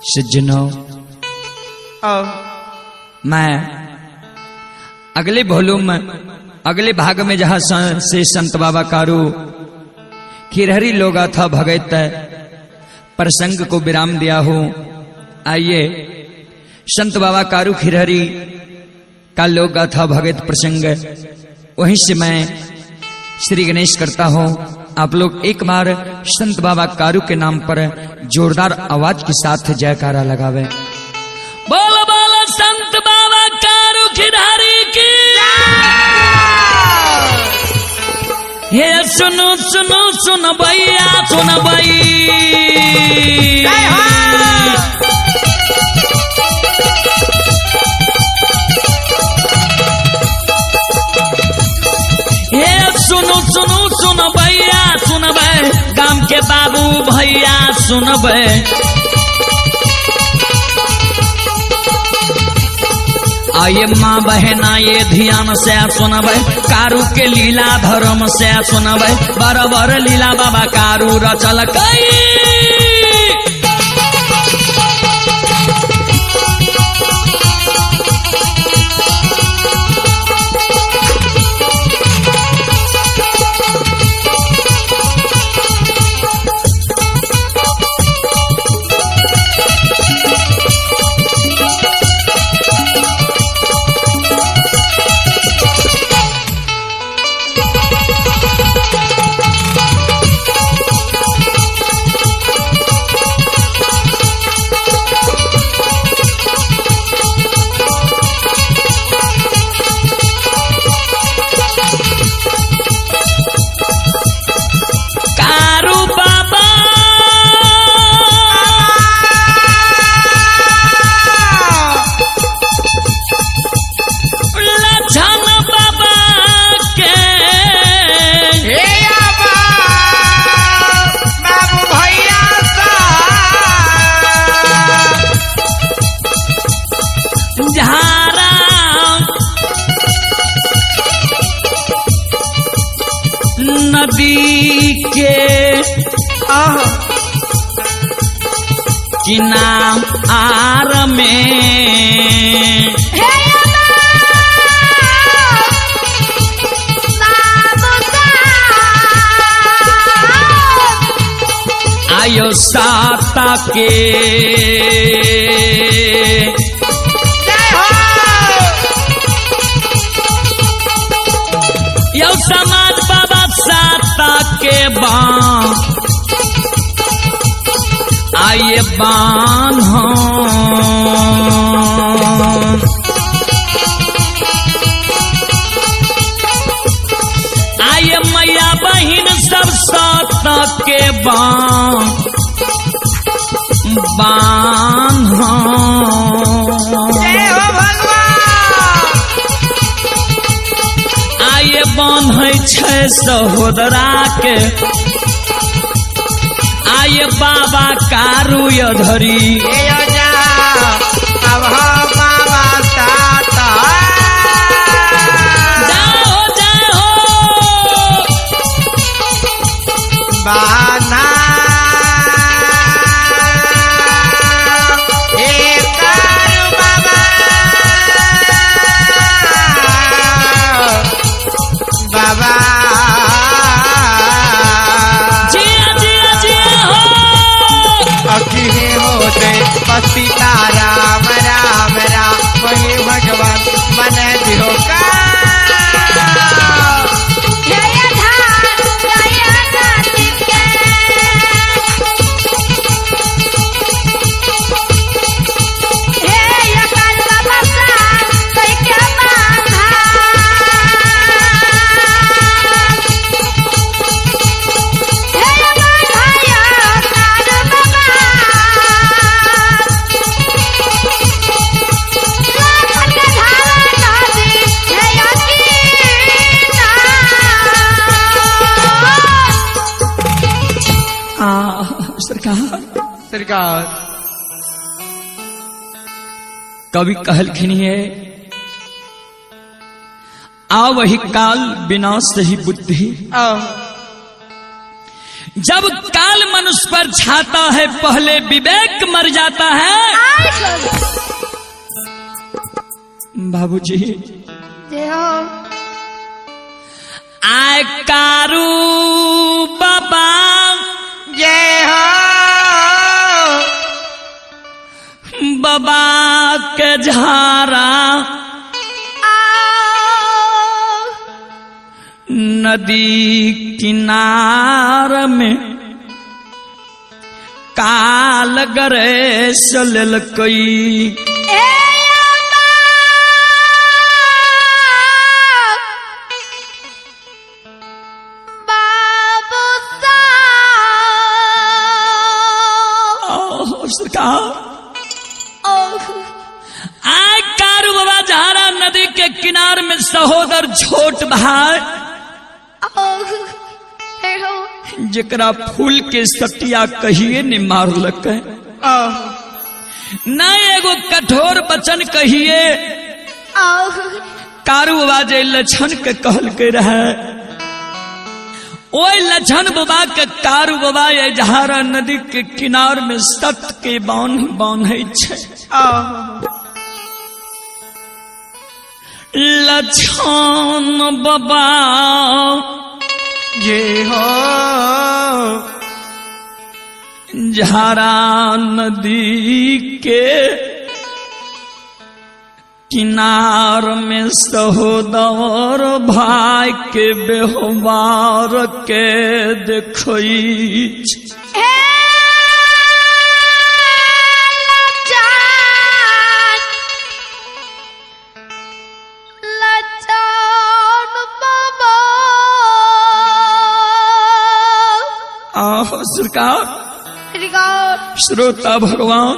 सज्जनों, मैं अगले वॉल्यूम अगले भाग में जहां से संत बाबा कारू खिरहरी लोगा था भगत प्रसंग को विराम दिया हूं। आइए संत बाबा कारू खिरहरी का लोगा था भगत प्रसंग वहीं से मैं श्री गणेश करता हूं। आप लोग एक बार संत बाबा कारू के नाम पर जोरदार आवाज के साथ जयकारा लगावे। बोल बोल संत बाबा कारू खिरहरी की। ये सुनो सुनो सुन भैया सुन भाई, सुनो सुनो सुन भैया सुन भाई, गांव के बाबू भैया सुन भाई। आइए माँ बहना ये ध्यान से सुन भाई, कारू के लीला धर्म से सुन भाई। बराबर लीला बाबा कारू रचल कई, नदी के किनार में आयो साता के यो समाज बाबा साता के बान आइए बान हो। आइए मैया बहिन सब साता के बान हो। आइए बांधे छे सहोदरा के, आइए बाबा कारू धरी जाओ जाओ बाना बाबा जिया जिया जिया हो अखिले होते पतिता राम राम राम वही भगवान मन दिहो का सरकार कवि कहलखिन है, आ वही काल विनाश ही बुद्धि जब काल मनुष्य पर छाता है पहले विवेक मर जाता है। बाबूजी आय कारू बाबा जय हो बाबा के झारा नदी किनार में काल गरे चलल कई। आय कारू बाबा झारा नदी के किनार में सहोदर छोट भाई जकरा फूल के सटिया कहिए ने मारलक, न एगो कठोर वचन कहिए। कारू बाबा जे लक्षण के कहल के रहे ओए लक्षण बाबा के कारू बाबा ये झारा नदी के किनार में सत के बांधे छे। लक्षण बाबा जय हो झारा नदी के किनार में सहोदर भाई के व्यवहार के देखई। सरकार श्रोता भगवान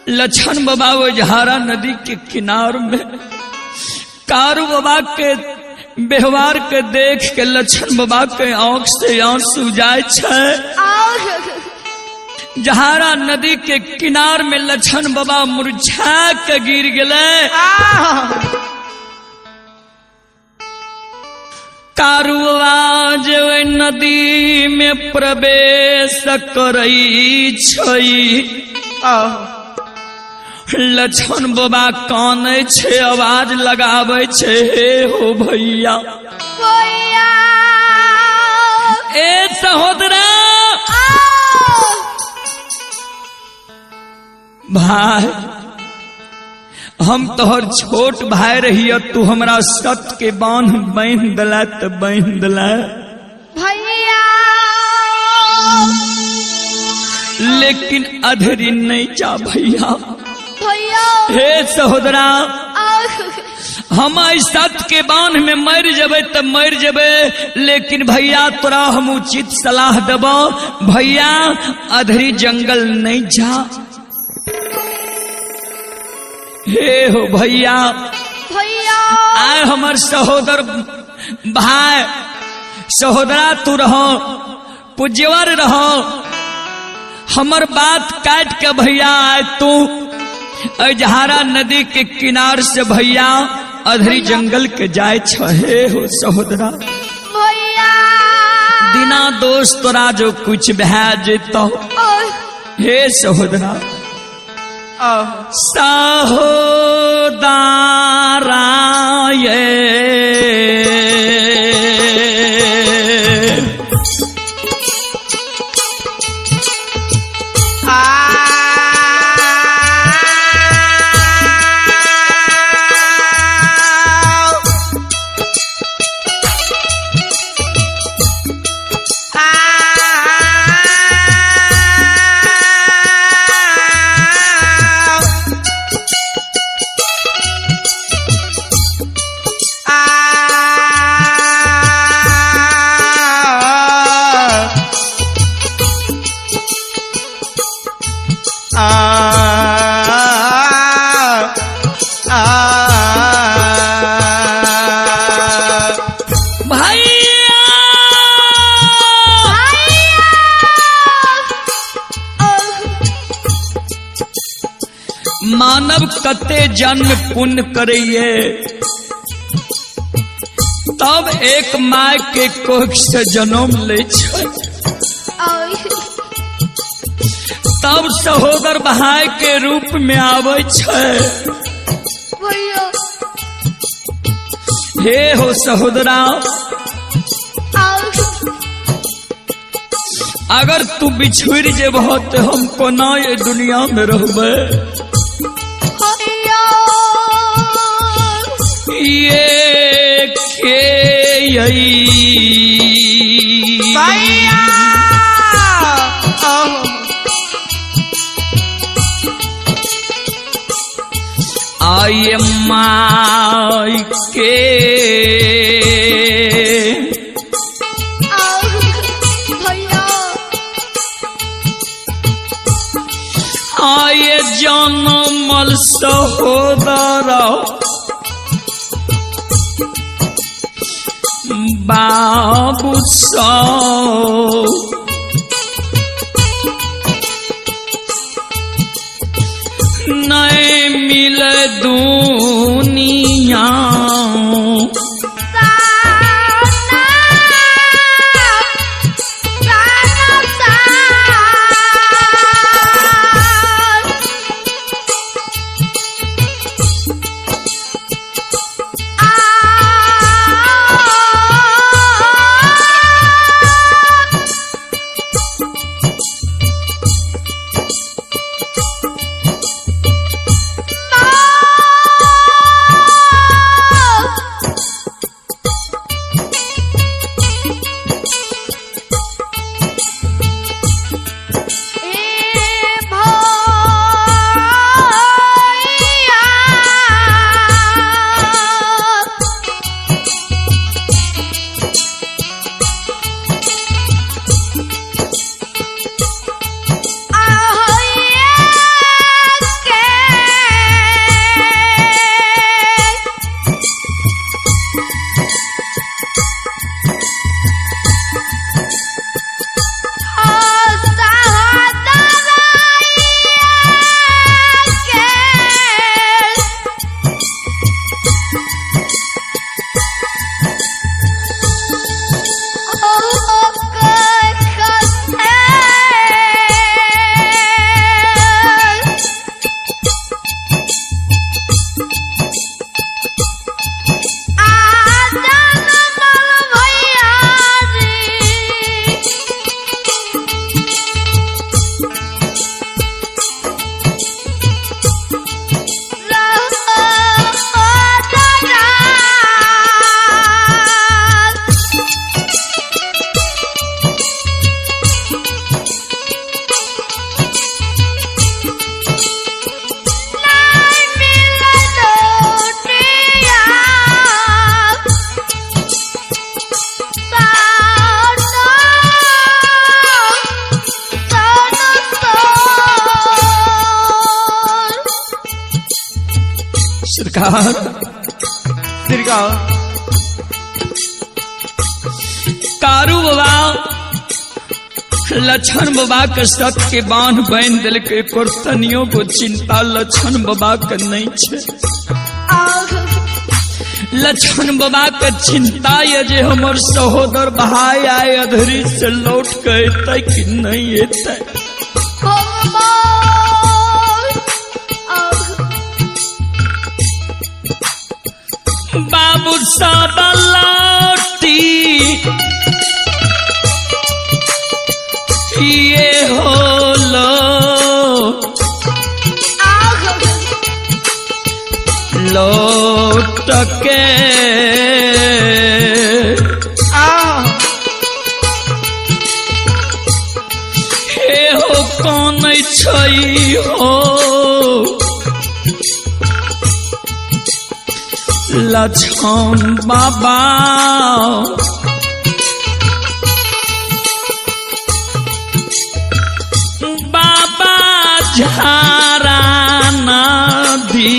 लक्षण बाबा वो झारा नदी के किनार में कारू बाबा के व्यवहार के देख के लक्षण बाबा के आंख से आंसू जाए छे। झारा नदी के किनार में लक्षण बाबा मुरझा के गिर गए। कारुआ जे नदी में प्रवेश करई छई। लक्षण बाबा काने छे आवाज लगावे छे हो भैया ए सहोदरा भाई हम तोहर छोट भाई रहिए तू हमरा सत के बांध दिला तो बांध दिला भैया, लेकिन अधरी नहीं जा भैया। भैया हे सहोदरा हम सत के बांध में मर जबे तब मर जबे, लेकिन भैया तोरा हम उचित सलाह देबो भैया अधरी जंगल नहीं जा। हे हो भैया भैया आए हमर सहोदर भाई सहोदरा तू रहो पूज्यवर रहो, हमर बात काट के भैया आए तू झारा नदी के किनार से भैया अधरी जंगल के जाए छे हो सहोदरा। भैया बिना दोस्त तोरा जो कुछ बह जेतो हे सहोदरा सहोदरा ये मानव कते जन्म पुण्य करिए तब एक माय के कोख से जन्म ले छै, तब सहोदर भाई के रूप में आवे छै। भैया हे हो सहोदरा, अगर तू बिछुड़ जेबह तो हम कोना ये दुनिया में रहबे। ये के भैया आय माई के आय जनमल सहोदरा बाबू सौ नहीं मिल दुनिया सरकार कारू बाबा लक्षण बाबा के सत के बांध बांध दिल के तनियों को चिंता लक्षण बाबा के नहीं छे। लक्षण बाबा के चिंता ये जे हमर सहोदर भाई आए अधरी से लौट के अतै कि नहीं अतै। बाबू सादा लौटी ये होलो लौट के हे हो कौन छई हो लक्षण बाबा बाबा झारा नदी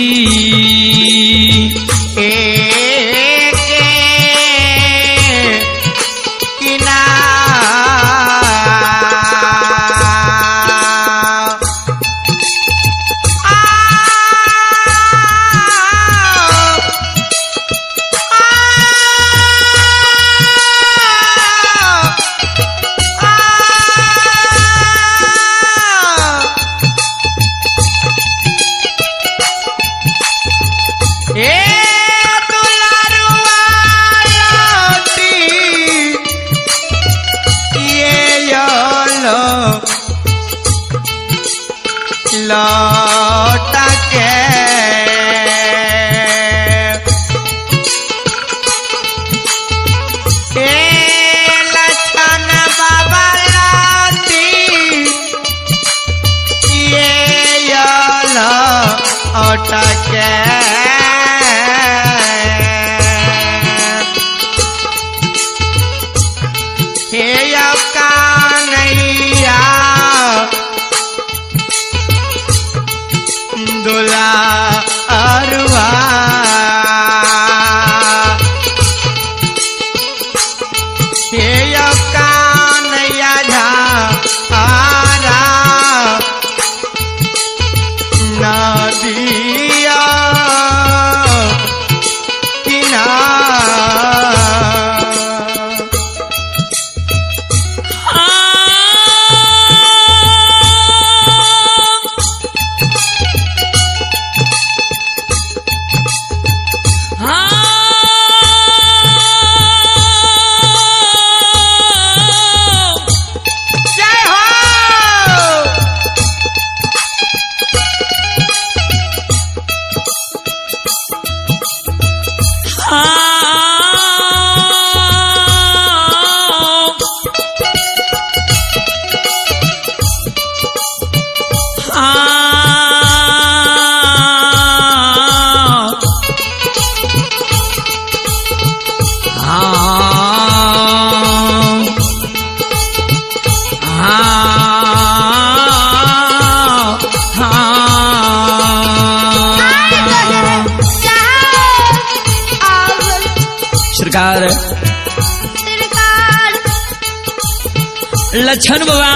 लौट के लछन बाबा लौटी ये लौट के हे कान्हैया दुलारुआ हे कान्हैया झारा नदिया किनारा सरकार लछन बाबा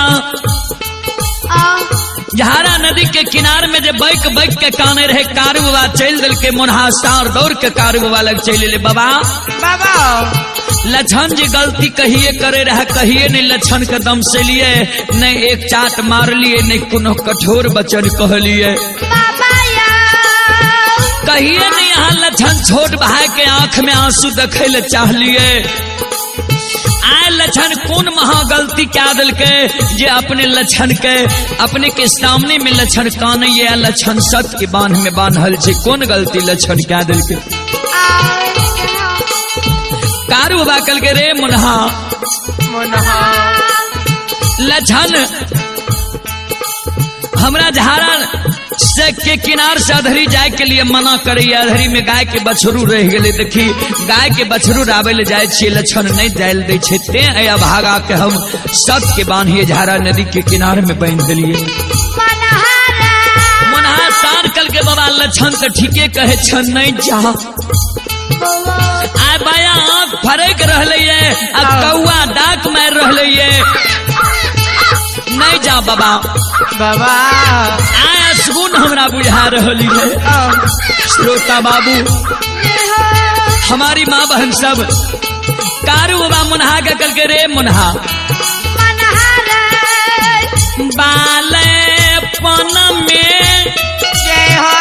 जहारा नदी के किनारे में जब बैक बैक के काने रहे कारू बाबा चल दिल के मुनहा सार दौड़ के कारू बाबा लग चले ले बाबा बाबा लछन जी गलती कहिए करे रहे कहिए नहीं लछन के दम से लिए नहीं एक चाट मार लिए नहीं कोनो कठोर वचन कह लिए कहिए नहीं यहाँ लछन छोट भाई के आंख में आंसू देखे ले चाह लिए आए लछन कौन महा गलती क्या दिल के जे अपने लछन के अपने के सामने में लछन कान ये लछन सत के बांध में बांधल छे कौन गलती लछन क्या दिल के कारू बाबा कल के रे मुनहा लछन हमरा झारा से के किनार से अधरी जाए के लिए मना करे अधरी में गाय के बछरू रह गए देखी गाय के बछरू राबे ले जाए छे लछन नहीं जाए दे छे ते या भागा के हम सत के बांधिए झारा नदी के किनारे में बांध दिलिए मनहा सार कल के बाबा लछन से ठीके कहे छन नहीं जा आ बाया आंख फरक रहले आ कौआ डाक मार रहले नहीं जा बाबा बाबा आया सुन हमरा बुझा रही है श्रोता बाबू हमारी माँ बहन सब कारू बाबा मुनहा के कल के रे मुनहा बालेपन में जय हो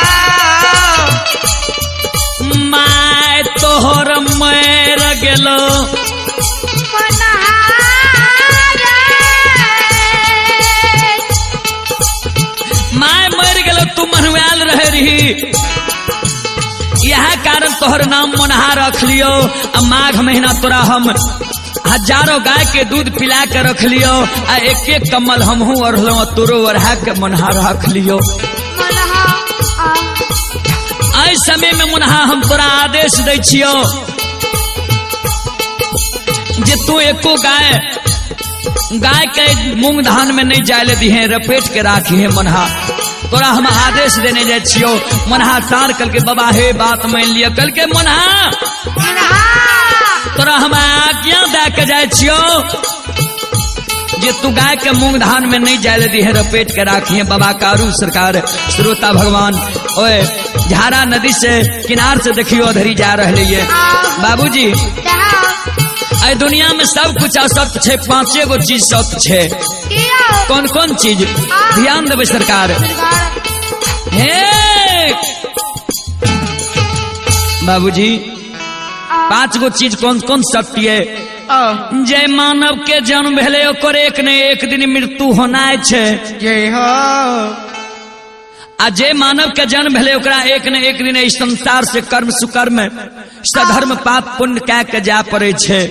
माय तोहर मर गेलो माय मर गेलो तू मनवाल रहे रही यह कारण तोहर नाम मुनहा रख लियो अब माघ महीना तोरा हम हजारों गाय के दूध पिला के रख लियो आ एक एक कमल हमहू अरलो तोरो ओढ़ा के मुनहा रख लियो आई समय में मुनहा हम तोरा आदेश दै छियो जे तू एको गाय के मूंग धान में नहीं जाए दिहे रपेट के राखी है मुनहा तोरा हम आदेश देने जाए छियो मुनहा सार कल के बाबा हे बात मान लिया कल के मुनहा तोरा हम आज्ञा दे के जाए छियो जे तू गाय के मूंग धान में नहीं जाए दी है रपेट के राखी है बाबा कारू सरकार श्रोता भगवान ओए झारा नदी से किनार से देखियो अधरी जा रही है बाबूजी आई दुनिया में सब कुछ असत्य छे पांचे गो चीज सत्य छे कौन कौन चीज ध्यान देवे सरकार हे बाबूजी 5 गो चीज कौन कौन सत्य है जय मानव के जन्म भेले ओकर एक ने एक दिन मृत्यु होना छे जय हो आ जे मानव के जन्म भेले ओकरा एक न एक दिन इस संसार से कर्म सुकर्म सधर्म पाप पुण्य कह के जा पड़े छे।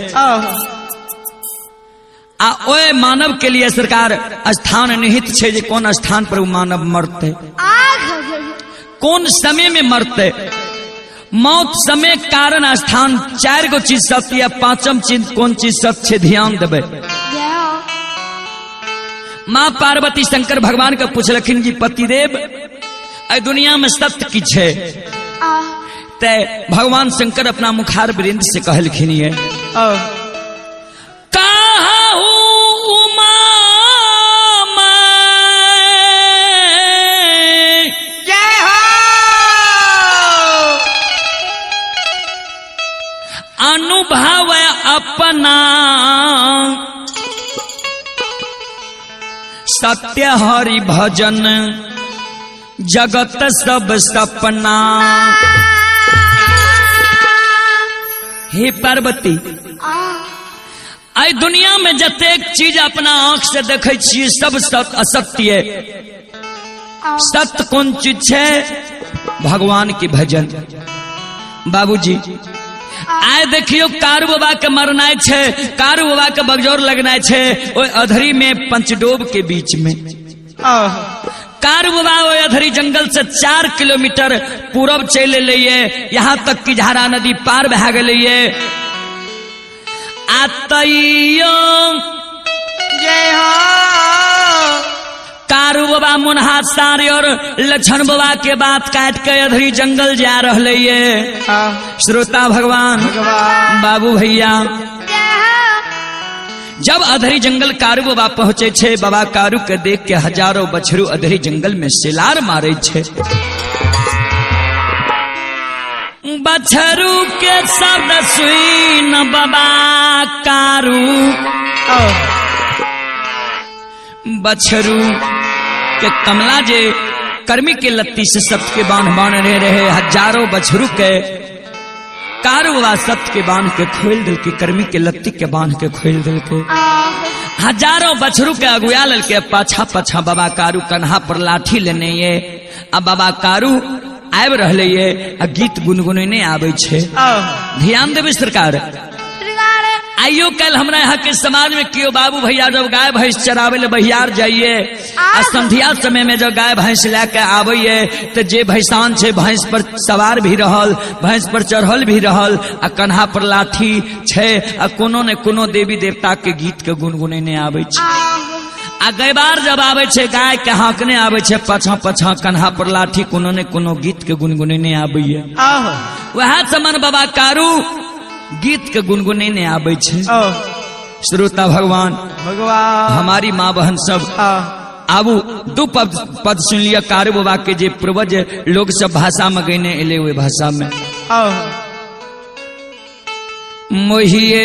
आ ओए मानव के लिए सरकार स्थान निहित छे जे कौन स्थान पर वो मानव मरते, कौन समय में मरते। मौत समय कारण स्थान 4 गो चीज सब या 5म चीज कौन चीज सब छे ध्यान देबे। माँ पार्वती शंकर भगवान के पूछलखिन जी पतिदेव ए दुनिया में सत्य की छे। ते भगवान शंकर अपना मुखार वृंद से कहलखिन ये अनुभव अपना सत्य हरि भजन जगत सब सपना। हे पार्वती आई दुनिया में जतेक चीज अपना आंख से देखे छी सब असत्य है। सत्य कौन चीज है? भगवान के भजन। बाबूजी आए देखियो कारू बाबा के मरनाय छे, कारू बाबा के बगजोर लगनाय छे ओए अधरी में पंचडोब के बीच में। कारू बाबा ओए अधरी जंगल से 4 किलोमीटर पूरब चले लिए, यहाँ तक कि झारा नदी पार भा गए। आतइयो जय हो कारू बाबा मुनहा सारे और लक्षण बाबा के बात काट के अधरी जंगल जा रहे ये। श्रोता भगवान बाबू भैया जब अधरी जंगल कारू बाबा पहुंचे छे, बाबा कारू के देख के हजारों बछरू अधरी जंगल में सिलार मारे छे। बछरू के शब्द सुन बाबा कारू बछरू के कमला जे कर्मी के लत्ती से सत्य के बांध बांधने रहे। हजारों बछरू के कारू बाबा सत्य के बांध के खोल दिल के, कर्मी के लत्ती के बांध के खोल दिल के। हजारों बछरू के अगुआ लल के पाछा पाछा बाबा कारू कन्हा पर लाठी लेने ये। अब बाबा कारू आब रहले ये, गीत गुनगुने आबे छे। ध्यान देवे सरकार। आइयो कल हमरा यहाँ के समाज में कियो बाबू भैया जब गाय भैंस चरावे ले बहियार जाइए आ संध्या समय में जब गाय भैंस लेके आबे तो जे भैंसान छे भैंस पर सवार भी रहल, भैंस पर चढ़ल भी रहल आ कन्हा पर लाठी छे आ कोनो ने कोनो देवी देवता के गीत के गुनगुने आबे छे। आ गई बार जब आबे छे गाय के हाकने आबे छे पाछा पाछा कन्हा पर लाठी कोनो ने कोनो गीत के गुनगुने आबे। वह समन बाबा कारू गीत के गुनगुने आबे छे। श्रोता भगवान हमारी माँ बहन सब आबू 2 पद सुन लिया कारू बाबा के जे पूर्वज लोग सब भाषा में गईने एले हुए भाषा में। मोहिए